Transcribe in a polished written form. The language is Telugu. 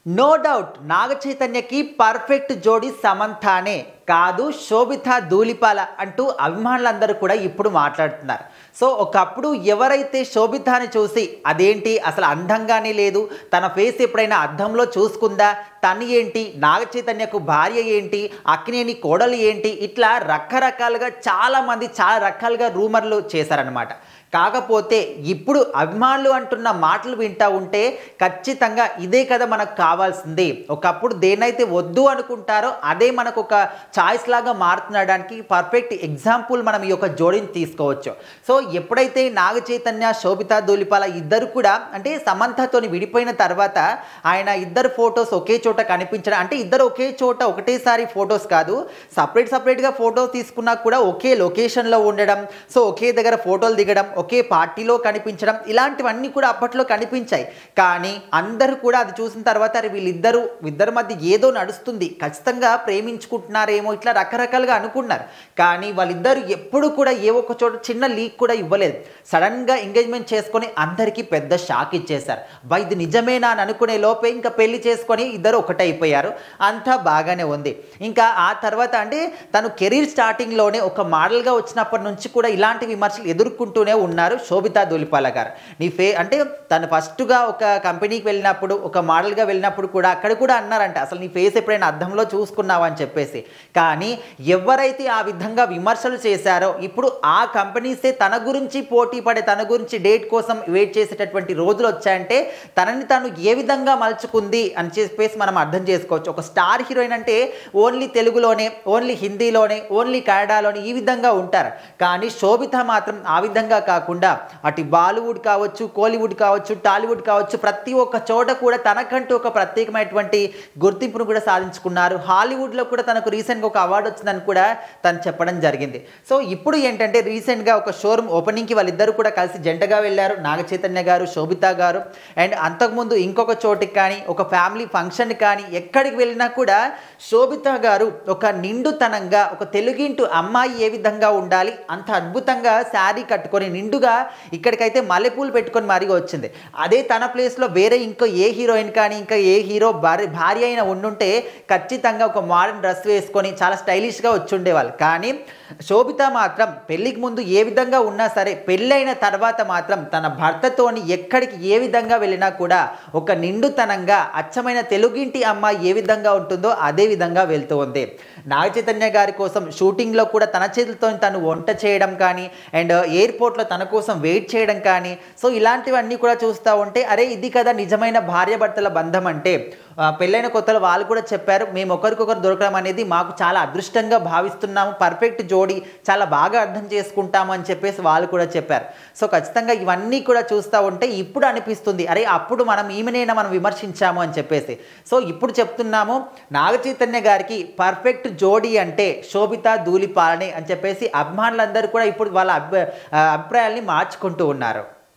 నో డౌట్ నాగ చైతన్యకి పర్ఫెక్ట్ జోడీ సమంతానే కాదు శోభిత ధూళిపాల అంటూ అభిమానులందరూ కూడా ఇప్పుడు మాట్లాడుతున్నారు. సో ఒకప్పుడు ఎవరైతే శోభితాని చూసి అదేంటి అసలు అందంగానే లేదు, తన ఫేస్ ఎప్పుడైనా అద్దంలో చూసుకుందా, తను ఏంటి, నాగ చైతన్యకు భార్య ఏంటి, అక్కినేని కోడలు ఏంటి, ఇట్లా రకరకాలుగా చాలామంది చాలా రకాలుగా రూమర్లు చేశారనమాట. కాకపోతే ఇప్పుడు అభిమానులు అంటున్న మాటలు వింటూ ఉంటే ఖచ్చితంగా ఇదే కదా మనకు కావాల్సింది. ఒకప్పుడు దేన్నైతే వద్దు అనుకుంటారో అదే మనకు ఒక చాయిస్ లాగా మారుతుండడానికి పర్ఫెక్ట్ ఎగ్జాంపుల్ మనం ఈ యొక్క జోడీని తీసుకోవచ్చు. సో ఎప్పుడైతే నాగ చైతన్య శోభిత ధూళిపాల ఇద్దరు కూడా అంటే సమంతతోని విడిపోయిన తర్వాత ఆయన ఇద్దరు ఫొటోస్ ఒకే చోట కనిపించడం, అంటే ఇద్దరు ఒకే చోట ఒకటేసారి ఫొటోస్ కాదు, సపరేట్గా ఫొటోస్ తీసుకున్నా కూడా ఒకే లొకేషన్లో ఉండడం, సో ఒకే దగ్గర ఫోటోలు దిగడం, ఒకే పార్టీలో కనిపించడం, ఇలాంటివన్నీ కూడా అప్పట్లో కనిపించాయి. కానీ అందరూ కూడా అది చూసిన తర్వాత వీళ్ళిద్దరి మధ్య ఏదో నడుస్తుంది, ఖచ్చితంగా ప్రేమించుకుంటున్నారేమో, ఇట్లా రకరకాలుగా అనుకున్నారు. కానీ వాళ్ళిద్దరు ఎప్పుడు కూడా ఏ ఒక్క చోట చిన్న లీక్ కూడా ఇవ్వలేదు. సడన్గా ఎంగేజ్మెంట్ చేసుకొని అందరికీ పెద్ద షాక్ ఇచ్చేశారు. ఇది నిజమేనా అని అనుకునే లోపే ఇంకా పెళ్లి చేసుకొని ఇద్దరు ఒకటైపోయారు. అంతా బాగానే ఉంది. ఇంకా ఆ తర్వాత అంటే తను కెరీర్ స్టార్టింగ్లోనే ఒక మోడల్గా వచ్చినప్పటి నుంచి కూడా ఇలాంటి విమర్శలు ఎదుర్కొంటూనే ఉన్నారు శోభిత ధూళిపాల గారు. అంటే తను ఫస్ట్గా ఒక కంపెనీకి వెళ్ళినప్పుడు, ఒక మోడల్గా వెళ్ళినప్పుడు కూడా అక్కడ కూడా అన్నారంట, అసలు నీ ఫేస్ ఎప్పుడైనా అద్దంలో చూసుకున్నావా అని చెప్పేసి. కానీ ఎవరైతే ఆ విధంగా విమర్శలు చేశారో ఇప్పుడు ఆ కంపెనీసే తన గురించి పోటీ పడే, తన గురించి డేట్ కోసం వెయిట్ చేసేటటువంటి రోజులు వచ్చాయంటే తనని తను ఏ విధంగా మలుచుకుంది అని చెప్పేసి మనం అర్థం చేసుకోవచ్చు. ఒక స్టార్ హీరోయిన్ అంటే ఓన్లీ తెలుగులోనే, ఓన్లీ హిందీలోనే, ఓన్లీ కన్నడలోనే ఈ విధంగా ఉంటారు. కానీ శోభిత మాత్రం ఆ విధంగా కాకుండా అటు బాలీవుడ్ కావచ్చు, కోలీవుడ్ కావచ్చు, టాలీవుడ్ కావచ్చు, ప్రతి ఒక్క చోట కూడా తనకంటూ ఒక ప్రత్యేకమైనటువంటి గుర్తింపును కూడా సాధించుకున్నారు. హాలీవుడ్లో కూడా తనకు రీసెంట్గా ఒక అవార్డు వచ్చిందని కూడా తను చెప్పడం జరిగింది. సో ఇప్పుడు ఏంటంటే రీసెంట్గా ఒక షోరూమ్ ఓపెనింగ్కి వాళ్ళిద్దరూ కూడా కలిసి జంటగా వెళ్ళారు, నాగ చైతన్య గారు, శోభిత గారు. అండ్ అంతకుముందు ఇంకొక చోటికి కానీ, ఒక ఫ్యామిలీ ఫంక్షన్ కానీ ఎక్కడికి వెళ్ళినా కూడా శోభిత గారు ఒక నిండుతనంగా, ఒక తెలుగింటి అమ్మాయి ఏ విధంగా ఉండాలి అంత అద్భుతంగా శారీ కట్టుకొని నిండుగా ఇక్కడికైతే మల్లెపూలు పెట్టుకొని మరీ వచ్చింది. అదే తన ప్లేస్లో వేరే ఇంకో ఏ హీరోయిన్ కానీ, ఇంకా ఏ హీరో భార్య అయినా ఉండుంటే ఖచ్చితంగా ఒక మోడర్న్ డ్రెస్ వేసుకొని చాలా స్టైలిష్గా వచ్చి ఉండేవాళ్ళు. కానీ శోభిత మాత్రం పెళ్ళికి ముందు ఏ విధంగా ఉన్నా సరే పెళ్ళైన తర్వాత మాత్రం తన భర్తతోని ఎక్కడికి ఏ విధంగా వెళ్ళినా కూడా ఒక నిండుతనంగా అచ్చమైన తెలుగింటి అమ్మాయి ఏ విధంగా ఉంటుందో అదే విధంగా వెళ్తూ ఉంది. నాగ చైతన్య గారి కోసం షూటింగ్లో కూడా తన చేతులతో తను వంట చేయడం కానీ, అండ్ ఎయిర్పోర్ట్లో తన కోసం వెయిట్ చేయడం కానీ, సో ఇలాంటివన్నీ కూడా చూస్తూ ఉంటే అరే ఇది కదా నిజమైన భార్యాభర్తల బంధం అంటే. పెళ్ళైన కొత్తలో వాళ్ళు కూడా చెప్పారు, మేము ఒకరికొకరు దొరకడం అనేది మాకు చాలా అదృష్టంగా భావిస్తున్నాము, పర్ఫెక్ట్ జోడీ, చాలా బాగా అర్థం చేసుకుంటాము అని చెప్పేసి వాళ్ళు కూడా చెప్పారు. సో ఖచ్చితంగా ఇవన్నీ కూడా చూస్తూ ఉంటే ఇప్పుడు అనిపిస్తుంది అరే అప్పుడు ఈమెనైనా మనం విమర్శించాము అని చెప్పేసి. సో ఇప్పుడు చెప్తున్నాము నాగ చైతన్య గారికి పర్ఫెక్ట్ జోడీ అంటే శోభిత ధూళిపాలనే అని చెప్పేసి అభిమానులందరూ కూడా ఇప్పుడు వాళ్ళ అభిప్రాయాల్ని మార్చుకుంటూ ఉన్నారు.